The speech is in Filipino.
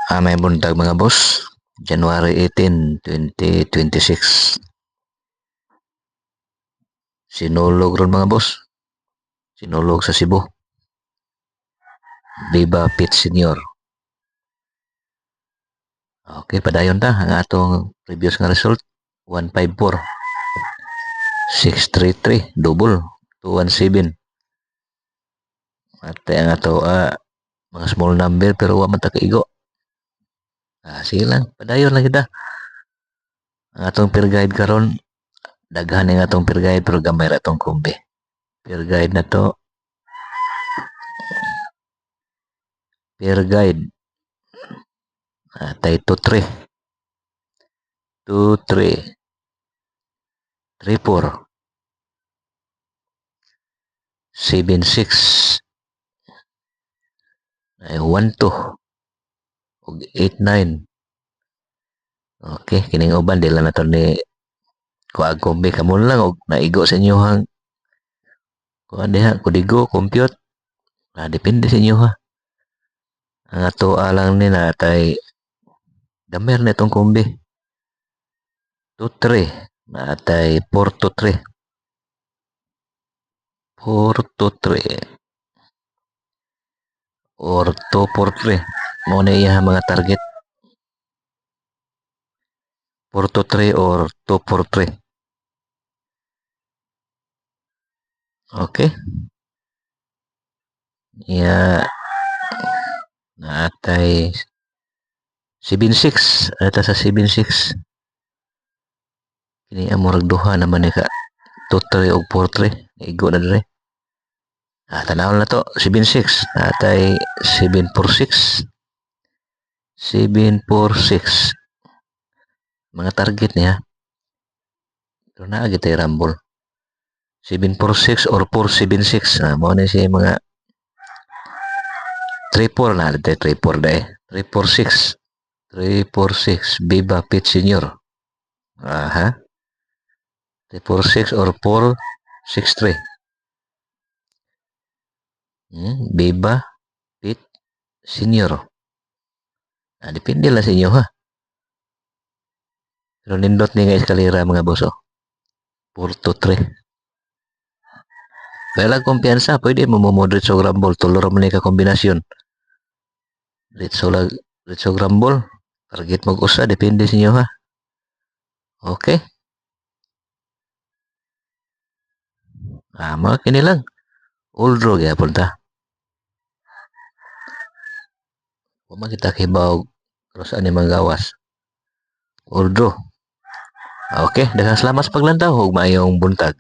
May buntag mga boss. January 18, 2026. Sinulog ron mga boss. Sinulog sa Cebu. Viva Pit Senior. Okay, padayon ta. Ang atong previous nga result. 154. 633. Double. 217. At ang ato mga small number pero wa man ta kaigo. Sige lang. Padayon lang kita. Ang atong peer guide karon daghan ang atong peer guide pero gamay ra tong kumbi. Peer guide na to. Peer guide. Tay 2-3. 2-3. 3-4. 7-6. 1-2. ug 8-9. Okay, kining uban dila na to ni kuag kumbi kamo lang og naigo sa inyo hang kuan diha kudigo compute. Depende sa inyo ha. Ang ato lang ni natay damer na itong kumbi. 2-3. Natay 4-3. 4-3. Or 2-4-3. Mo na iya mga target. 4-3 or 2-4-3. Okay. Natay 7-6. Ata sa 7-6. Kini amurag duha naman ni ka 2-3 o 4-3. Igo na dire. Tanawon na to. 7-6. Natay 7-4-6. 7-4-6. Mga target niya. Pero naagit ay rumble. 7-4-6 or 4-7-6. Mo na siya mga 3-4 na. 3-4 na 3-4-6. 3-4-6. Viva Pit Senior. 3-4-6 or 4-6-3. Viva Pit Senior. Depende lang sa inyo ha. Pero nindot ni nga eskalera mga boso. 4-3. Kaya lang kumpiyansa, pwede mo moderate sa grumble. Tulor mo ni ka kombinasyon. Ritso grumble. Target mag-usa, depende sa inyo ha. Okay. Mga kini lang. All draw kaya punta. Kung makita kibaw, terus ani manggawas. All draw. Okay, daghang salamat sa paglantaw ug maayong buntag.